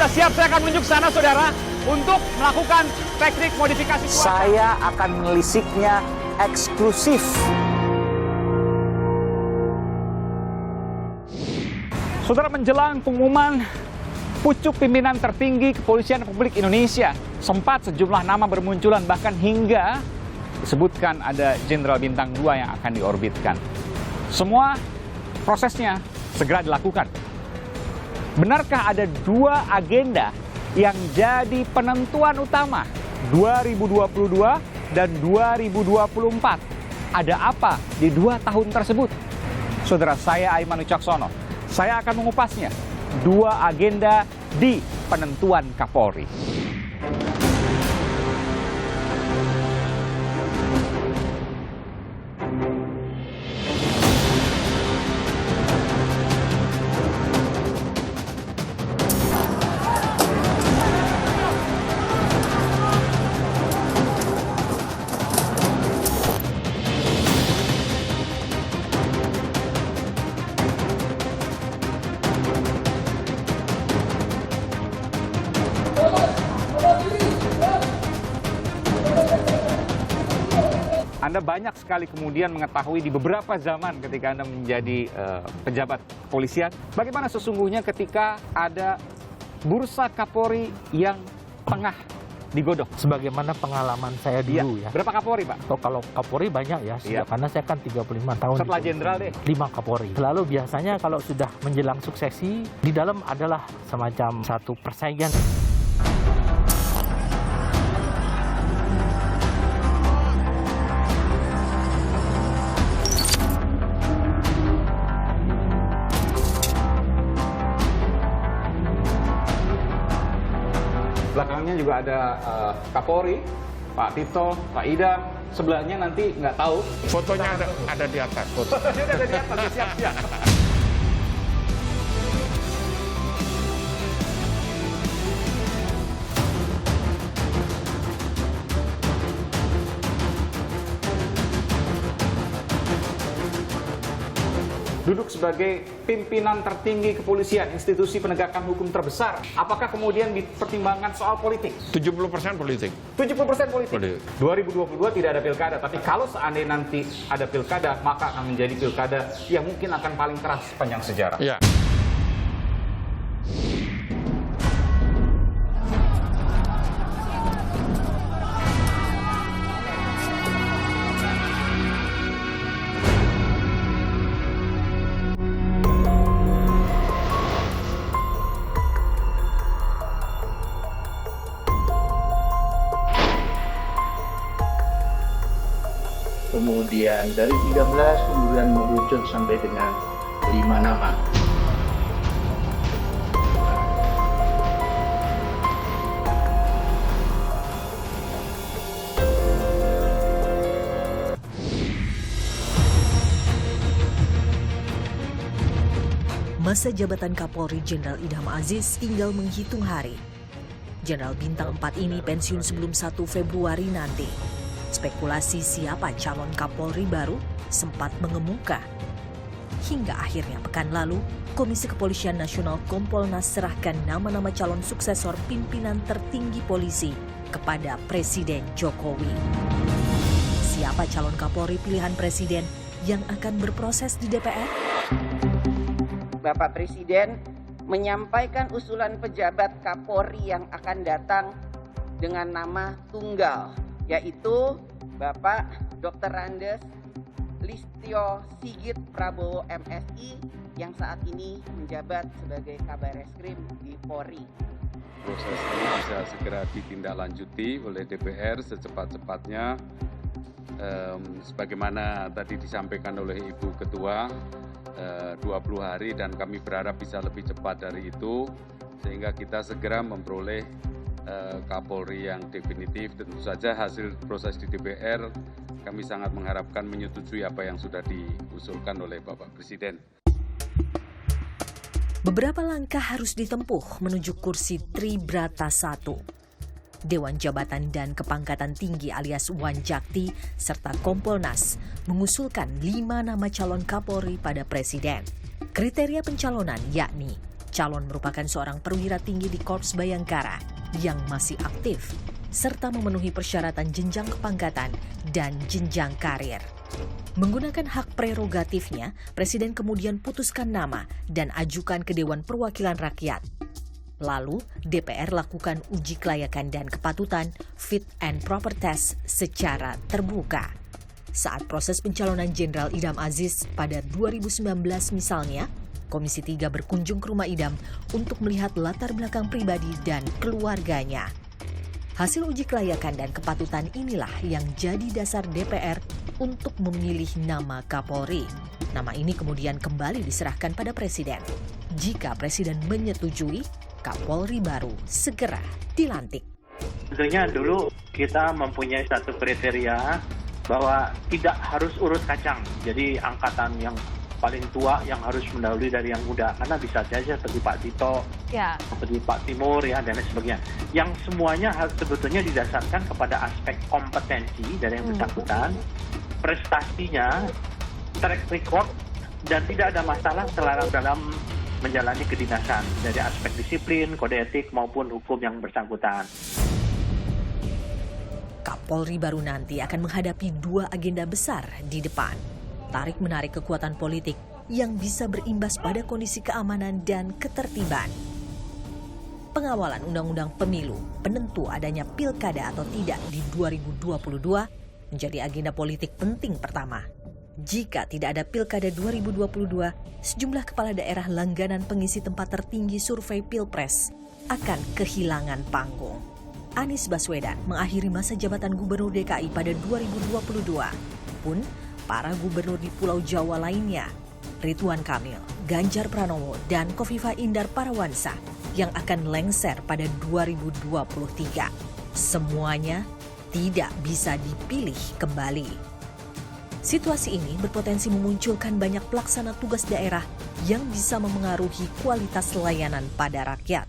sudah siap? Saya akan menunjuk sana, saudara, untuk melakukan teknik modifikasi cuaca. Saya akan menelisiknya eksklusif. Saudara, menjelang pengumuman pucuk pimpinan tertinggi Kepolisian Republik Indonesia, sempat sejumlah nama bermunculan, bahkan hingga disebutkan ada Jenderal Bintang 2 yang akan diorbitkan. Semua prosesnya segera dilakukan. Benarkah ada dua agenda yang jadi penentuan utama 2022 dan 2024? Ada apa di 2 tahun tersebut? Saudara, saya Aiman Wicaksono. Saya akan mengupasnya. Dua agenda di penentuan Kapolri. Anda banyak sekali kemudian mengetahui di beberapa zaman ketika Anda menjadi pejabat kepolisian, bagaimana sesungguhnya ketika ada bursa Kapolri yang tengah digodok. Sebagaimana pengalaman saya dulu ya. Berapa Kapolri, Pak? Oh, kalau Kapolri banyak ya, karena saya kan 35 tahun. Setelah jenderal deh. 5 Kapolri. Lalu biasanya kalau sudah menjelang suksesi, di dalam adalah semacam satu persaingan. Belakangnya juga ada Kapolri, Pak Tito, Pak Idam. Sebelahnya nanti nggak tahu. Fotonya ada di atas. Fotonya ada di atas, siap-siap. Duduk sebagai pimpinan tertinggi kepolisian, institusi penegakan hukum terbesar. Apakah kemudian dipertimbangkan soal politik? 70% politik. 70% politik. Politik. 2022 tidak ada pilkada, tapi kalau seandainya nanti ada pilkada, maka akan menjadi pilkada yang mungkin akan paling keras sepanjang sejarah. Ya. Kemudian dari 13 kemudian merucut sampai dengan 5 nama. Masa jabatan Kapolri Jenderal Idham Aziz tinggal menghitung hari. Jenderal Bintang 4 ini pensiun sebelum 1 Februari nanti. Spekulasi siapa calon Kapolri baru sempat mengemuka. Hingga akhirnya pekan lalu, Komisi Kepolisian Nasional Kompolnas serahkan nama-nama calon suksesor pimpinan tertinggi polisi kepada Presiden Jokowi. Siapa calon Kapolri pilihan Presiden yang akan berproses di DPR? Bapak Presiden menyampaikan usulan pejabat Kapolri yang akan datang dengan nama tunggal, yaitu Bapak Dr. Andes Listio Sigit Prabowo MSI yang saat ini menjabat sebagai Kabareskrim di Polri. Proses ini bisa segera ditindaklanjuti oleh DPR secepat-cepatnya. Sebagaimana tadi disampaikan oleh Ibu Ketua, 20 hari dan kami berharap bisa lebih cepat dari itu sehingga kita segera memperoleh Kapolri yang definitif. Tentu saja hasil proses di DPR kami sangat mengharapkan menyetujui apa yang sudah diusulkan oleh Bapak Presiden. Beberapa langkah harus ditempuh menuju kursi Tribrata 1. Dewan Jabatan dan Kepangkatan Tinggi alias Wanjakti serta Kompolnas mengusulkan 5 nama calon Kapolri pada Presiden. Kriteria pencalonan yakni calon merupakan seorang perwira tinggi di Korps Bayangkara yang masih aktif, serta memenuhi persyaratan jenjang kepangkatan dan jenjang karir. Menggunakan hak prerogatifnya, Presiden kemudian putuskan nama dan ajukan ke Dewan Perwakilan Rakyat. Lalu, DPR lakukan uji kelayakan dan kepatutan fit and proper test secara terbuka. Saat proses pencalonan Jenderal Idham Aziz pada 2019 misalnya, Komisi 3 berkunjung ke rumah Idham untuk melihat latar belakang pribadi dan keluarganya. Hasil uji kelayakan dan kepatutan inilah yang jadi dasar DPR untuk memilih nama Kapolri. Nama ini kemudian kembali diserahkan pada Presiden. Jika Presiden menyetujui, Kapolri baru segera dilantik. Tentunya dulu kita mempunyai satu kriteria bahwa tidak harus urut kacang. Jadi angkatan yang paling tua yang harus mendahului dari yang muda, karena bisa saja seperti Pak Tito, seperti Pak Timur ya, dan lain sebagainya. Yang semuanya sebetulnya didasarkan kepada aspek kompetensi dari yang bersangkutan, prestasinya, track record, dan tidak ada masalah dalam menjalani kedinasan dari aspek disiplin, kode etik maupun hukum yang bersangkutan. Kapolri baru nanti akan menghadapi dua agenda besar di depan. Tarik-menarik kekuatan politik yang bisa berimbas pada kondisi keamanan dan ketertiban. Pengawalan Undang-Undang Pemilu, penentu adanya pilkada atau tidak di 2022 menjadi agenda politik penting pertama. Jika tidak ada pilkada 2022, sejumlah kepala daerah langganan pengisi tempat tertinggi survei Pilpres akan kehilangan panggung. Anies Baswedan mengakhiri masa jabatan Gubernur DKI pada 2022. Pun para gubernur di Pulau Jawa lainnya, Ridwan Kamil, Ganjar Pranowo, dan Khofifah Indar Parawansa yang akan lengser pada 2023. Semuanya tidak bisa dipilih kembali. Situasi ini berpotensi memunculkan banyak pelaksana tugas daerah yang bisa memengaruhi kualitas layanan pada rakyat.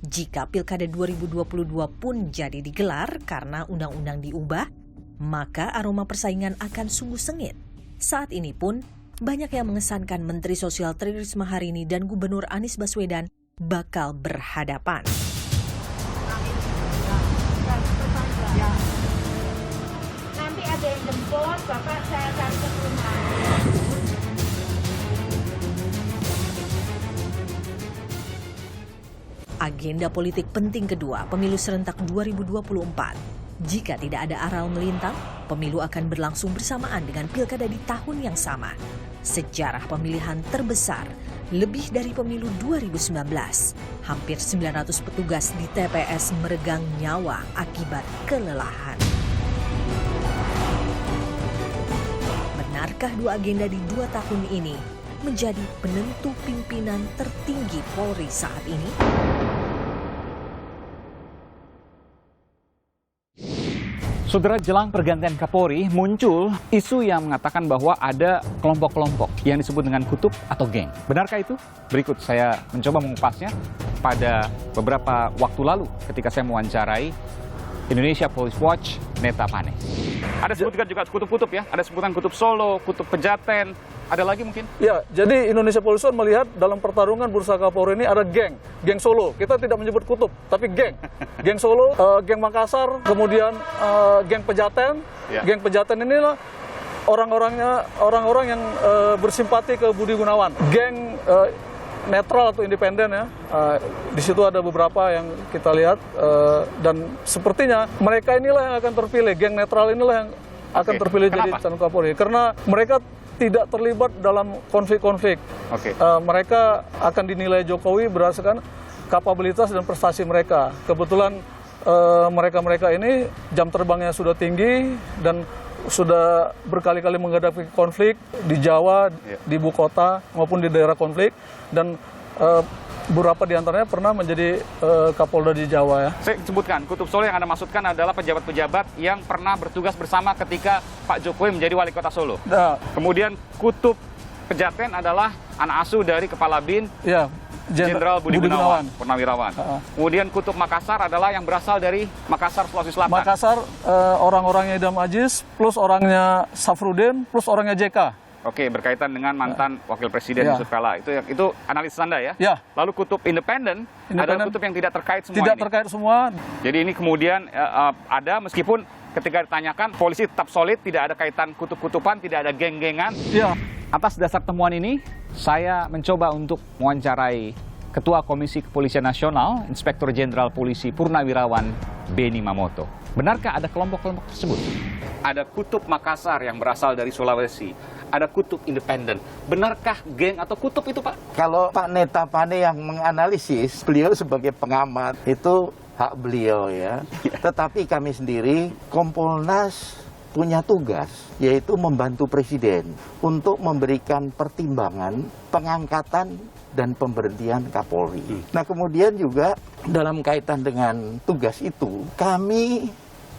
Jika Pilkada 2022 pun jadi digelar karena undang-undang diubah, maka aroma persaingan akan sungguh sengit. Saat ini pun, banyak yang mengesankan Menteri Sosial Tri Risma hari ini dan Gubernur Anies Baswedan bakal berhadapan. Nanti ada yang jemput, Bapak saya cari ke rumah. Agenda politik penting kedua, pemilu serentak 2024. Jika tidak ada aral melintang, pemilu akan berlangsung bersamaan dengan pilkada di tahun yang sama. Sejarah pemilihan terbesar, lebih dari pemilu 2019. Hampir 900 petugas di TPS meregang nyawa akibat kelelahan. Benarkah dua agenda di 2 tahun ini menjadi penentu pimpinan tertinggi Polri saat ini? Saudara, jelang pergantian Kapolri muncul isu yang mengatakan bahwa ada kelompok-kelompok yang disebut dengan kutub atau geng. Benarkah itu? Berikut saya mencoba mengupasnya pada beberapa waktu lalu ketika saya mewawancarai Indonesia Police Watch Neta Panes. Ada sebutan juga kutub-kutub ya, ada sebutan kutub Solo, kutub Pejaten, ada lagi mungkin? Ya, jadi Indonesia Police Watch melihat dalam pertarungan bursa Kapolri ini ada geng Solo. Kita tidak menyebut kutub, tapi geng. Geng Solo, geng Makassar, kemudian geng Pejaten. Ya. Geng Pejaten inilah orang-orang yang bersimpati ke Budi Gunawan. Geng netral atau independen ya. Di situ ada beberapa yang kita lihat dan sepertinya mereka inilah yang akan terpilih. Geng netral inilah yang akan terpilih jadi calon Kapolri karena mereka tidak terlibat dalam konflik-konflik. Mereka akan dinilai Jokowi berdasarkan kapabilitas dan prestasi mereka. Kebetulan mereka ini jam terbangnya sudah tinggi dan sudah berkali-kali menghadapi konflik di Jawa, di ibu kota maupun di daerah konflik, dan beberapa di antaranya pernah menjadi Kapolda di Jawa ya. Saya sebutkan, kutub Solo yang Anda maksudkan adalah pejabat-pejabat yang pernah bertugas bersama ketika Pak Jokowi menjadi wali kota Solo. Nah. Kemudian kutub Pejaten adalah anak asuh dari Kepala BIN, Jenderal Budi Gunawan, Purnawirawan. Kemudian kutub Makassar adalah yang berasal dari Makassar, Sulawesi Selatan. Makassar orang-orangnya Idham Aziz, plus orangnya Safrudin, plus orangnya JK. Oke, berkaitan dengan mantan Wakil Presiden Yusuf Kala. Itu analisis Anda ya? Ya. Lalu kutub independen adalah kutub yang tidak terkait semua Tidak ini. terkait semua. Jadi ini kemudian ada meskipun ketika ditanyakan polisi tetap solid, tidak ada kaitan kutub-kutupan, tidak ada geng-gengan. Ya. Atas dasar temuan ini, saya mencoba untuk mewawancarai Ketua Komisi Kepolisian Nasional, Inspektur Jenderal Polisi Purnawirawan Beni Mamoto. Benarkah ada kelompok-kelompok tersebut? Ada kutub Makassar yang berasal dari Sulawesi, ada kutub independen. Benarkah geng atau kutub itu, Pak? Kalau Pak Neta Pane yang menganalisis, beliau sebagai pengamat, itu hak beliau ya. Tetapi kami sendiri, Kompolnas punya tugas, yaitu membantu Presiden untuk memberikan pertimbangan pengangkatan dan pemberhentian Kapolri. Nah kemudian juga dalam kaitan dengan tugas itu, kami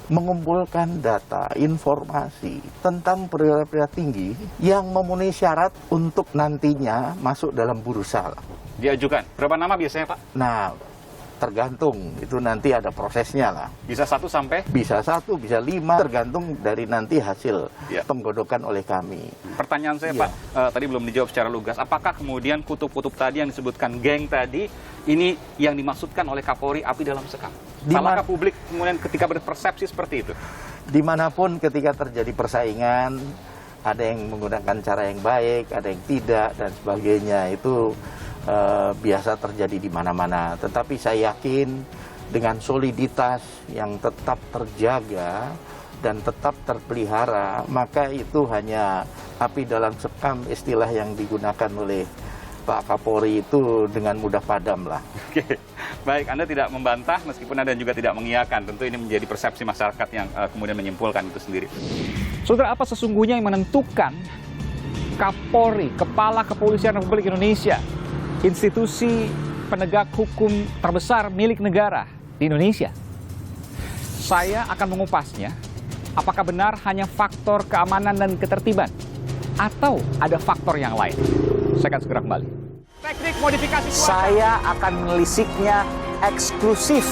mengumpulkan data, informasi tentang perwira-perwira tinggi yang memenuhi syarat untuk nantinya masuk dalam bursa. Diajukan. Berapa nama biasanya, Pak? Nah, tergantung. Itu nanti ada prosesnya lah. Bisa 1 sampai? Bisa 1, bisa 5, tergantung dari nanti hasil penggodokan oleh kami. Pertanyaan saya, Pak, tadi belum dijawab secara lugas. Apakah kemudian kutub-kutub tadi yang disebutkan geng tadi, ini yang dimaksudkan oleh Kapolri api dalam sekam? Salahkah publik kemudian ketika berpersepsi seperti itu? Dimanapun ketika terjadi persaingan, ada yang menggunakan cara yang baik, ada yang tidak, dan sebagainya. Itu biasa terjadi di mana-mana. Tetapi saya yakin dengan soliditas yang tetap terjaga dan tetap terpelihara, maka itu hanya api dalam sekam, istilah yang digunakan oleh Pak Kapolri itu dengan mudah padam lah. Oke, baik, Anda tidak membantah meskipun Anda juga tidak mengiyakan. Tentu ini menjadi persepsi masyarakat yang kemudian menyimpulkan itu sendiri. Saudara, apa sesungguhnya yang menentukan Kapolri, Kepala Kepolisian Republik Indonesia, institusi penegak hukum terbesar milik negara di Indonesia? Saya akan mengupasnya. Apakah benar hanya faktor keamanan dan ketertiban? Atau ada faktor yang lain? Saya akan segera kembali. Teknik modifikasi cuaca. Saya akan melisiknya eksklusif